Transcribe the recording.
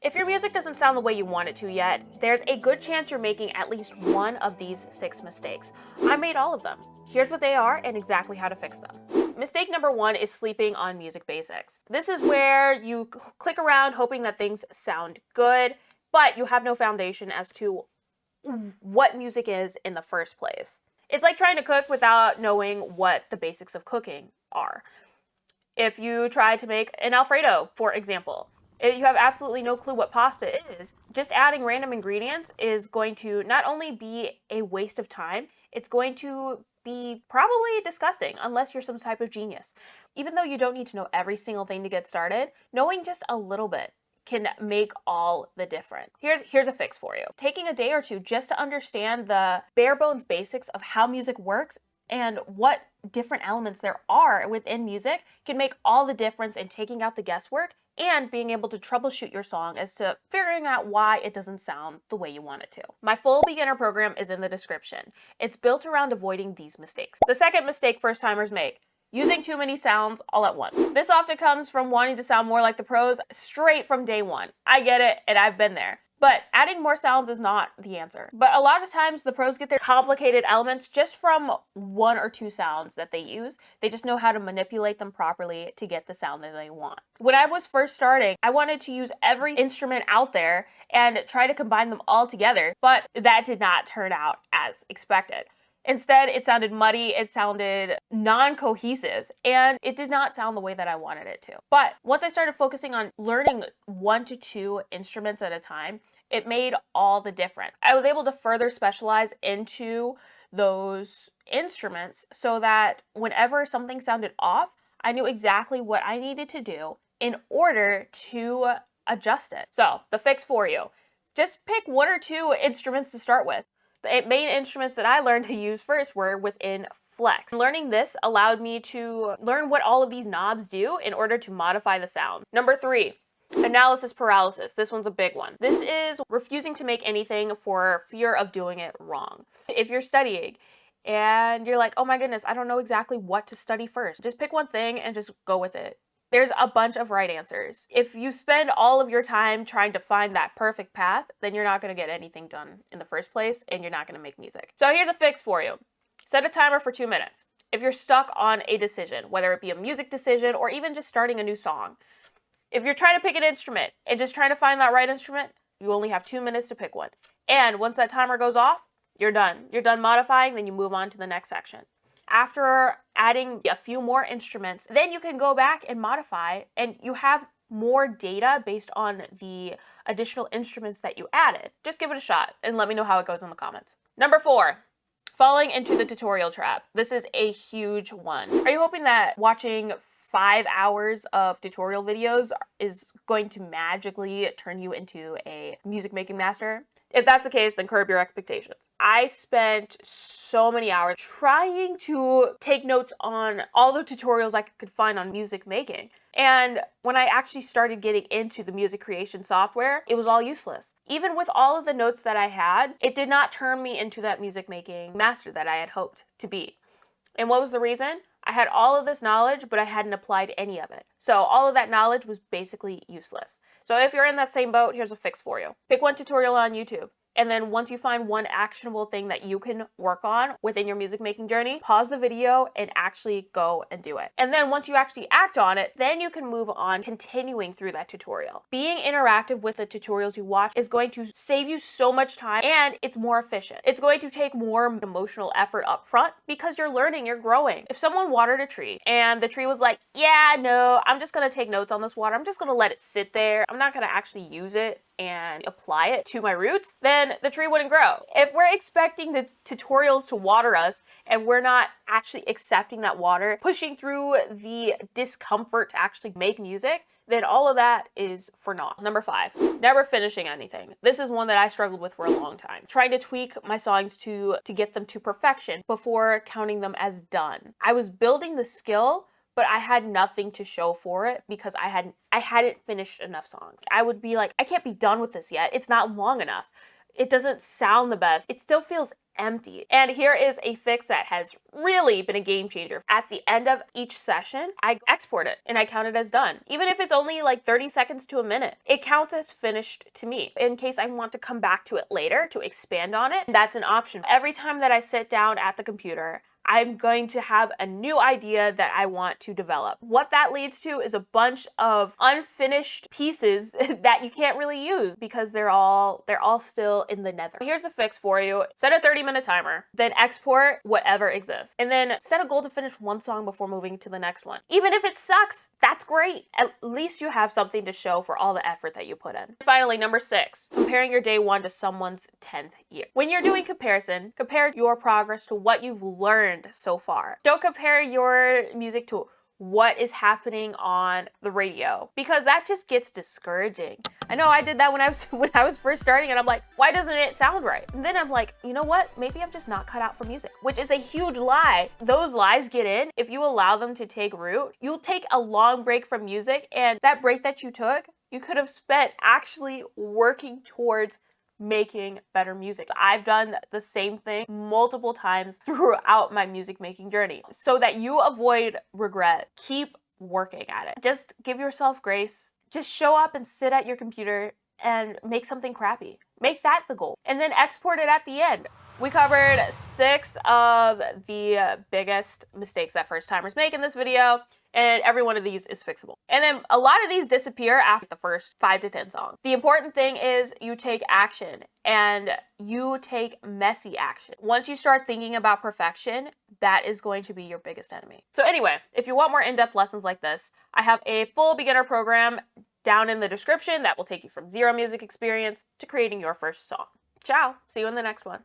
If your music doesn't sound the way you want it to yet, there's a good chance you're making at least one of these 6 mistakes. I made all of them. Here's what they are and exactly how to fix them. Mistake number 1 is sleeping on music basics. This is where you click around hoping that things sound good, but you have no foundation as to what music is in the first place. It's like trying to cook without knowing what the basics of cooking are. If you try to make an Alfredo, for example, you have absolutely no clue what pasta is. Just adding random ingredients is going to not only be a waste of time, it's going to be probably disgusting unless you're some type of genius. Even though you don't need to know every single thing to get started, knowing just a little bit can make all the difference. Here's a fix for you. Taking a day or two just to understand the bare bones basics of how music works and what different elements there are within music can make all the difference in taking out the guesswork and being able to troubleshoot your song as to figuring out why it doesn't sound the way you want it to. My full beginner program is in the description. It's built around avoiding these mistakes. The second mistake first timers make: using too many sounds all at once. This often comes from wanting to sound more like the pros straight from day one. I get it, and I've been there. But adding more sounds is not the answer. But a lot of times the pros get their complicated elements just from 1 or 2 sounds that they use. They just know how to manipulate them properly to get the sound that they want. When I was first starting, I wanted to use every instrument out there and try to combine them all together, but that did not turn out as expected. Instead, it sounded muddy, it sounded non-cohesive, and it did not sound the way that I wanted it to. But once I started focusing on learning 1 to 2 instruments at a time, it made all the difference. I was able to further specialize into those instruments so that whenever something sounded off, I knew exactly what I needed to do in order to adjust it. So, the fix for you: just pick 1 or 2 instruments to start with. The main instruments that I learned to use first were within Flex. Learning this allowed me to learn what all of these knobs do in order to modify the sound. Number 3, analysis paralysis. This one's a big one. This is refusing to make anything for fear of doing it wrong. If you're studying and you're like, oh my goodness, I don't know exactly what to study first, just pick one thing and just go with it. There's a bunch of right answers. If you spend all of your time trying to find that perfect path, then you're not going to get anything done in the first place, and you're not going to make music. So here's a fix for you. Set a timer for 2 minutes. If you're stuck on a decision, whether it be a music decision or even just starting a new song, if you're trying to pick an instrument and just trying to find that right instrument, you only have 2 minutes to pick one. And once that timer goes off, you're done. You're done modifying, then you move on to the next section. After adding a few more instruments, then you can go back and modify, and you have more data based on the additional instruments that you added. Just give it a shot and let me know how it goes in the comments. Number 4, falling into the tutorial trap. This is a huge one. Are you hoping that watching 5 hours of tutorial videos is going to magically turn you into a music making master? If that's the case, then curb your expectations. I spent so many hours trying to take notes on all the tutorials I could find on music making. And when I actually started getting into the music creation software, it was all useless. Even with all of the notes that I had, it did not turn me into that music making master that I had hoped to be. And what was the reason? I had all of this knowledge, but I hadn't applied any of it. So all of that knowledge was basically useless. So if you're in that same boat, here's a fix for you. Pick one tutorial on YouTube. And then once you find one actionable thing that you can work on within your music making journey, pause the video and actually go and do it. And then once you actually act on it, then you can move on continuing through that tutorial. Being interactive with the tutorials you watch is going to save you so much time, and it's more efficient. It's going to take more emotional effort up front because you're learning, you're growing. If someone watered a tree and the tree was like, yeah, no, I'm just gonna take notes on this water, I'm just gonna let it sit there, I'm not gonna actually use it and apply it to my roots, then the tree wouldn't grow. If we're expecting the tutorials to water us and we're not actually accepting that water, pushing through the discomfort to actually make music, then all of that is for naught. Number 5, never finishing anything. This is one that I struggled with for a long time. Trying to tweak my songs to get them to perfection before counting them as done. I was building the skill, but I had nothing to show for it because I hadn't finished enough songs. I would be like, I can't be done with this yet. It's not long enough. It doesn't sound the best. It still feels empty. And here is a fix that has really been a game changer. At the end of each session, I export it and I count it as done. Even if it's only like 30 seconds to a minute, it counts as finished to me. In case I want to come back to it later to expand on it, that's an option. Every time that I sit down at the computer, I'm going to have a new idea that I want to develop. What that leads to is a bunch of unfinished pieces that you can't really use because they're all still in the nether. Here's the fix for you. Set a 30-minute timer, then export whatever exists. And then set a goal to finish one song before moving to the next one. Even if it sucks, that's great. At least you have something to show for all the effort that you put in. Finally, number 6, comparing your day 1 to someone's 10th year. When you're doing comparison, compare your progress to what you've learned so far. Don't compare your music to what is happening on the radio because that just gets discouraging. I know I did that when I was first starting and I'm like, why doesn't it sound right? And then I'm like, you know what? Maybe I'm just not cut out for music, which is a huge lie. Those lies get in. If you allow them to take root, you'll take a long break from music, and that break that you took, you could have spent actually working towards making better music. I've done the same thing multiple times throughout my music making journey. So that you avoid regret, keep working at it. Just give yourself grace. Just show up and sit at your computer and make something crappy. Make that the goal. And then export it at the end. We covered 6 of the biggest mistakes that first timers make in this video, and every one of these is fixable. And then a lot of these disappear after the first 5 to 10 songs. The important thing is you take action, and you take messy action. Once you start thinking about perfection, that is going to be your biggest enemy. So anyway, if you want more in-depth lessons like this, I have a full beginner program down in the description that will take you from zero music experience to creating your first song. Ciao, see you in the next one.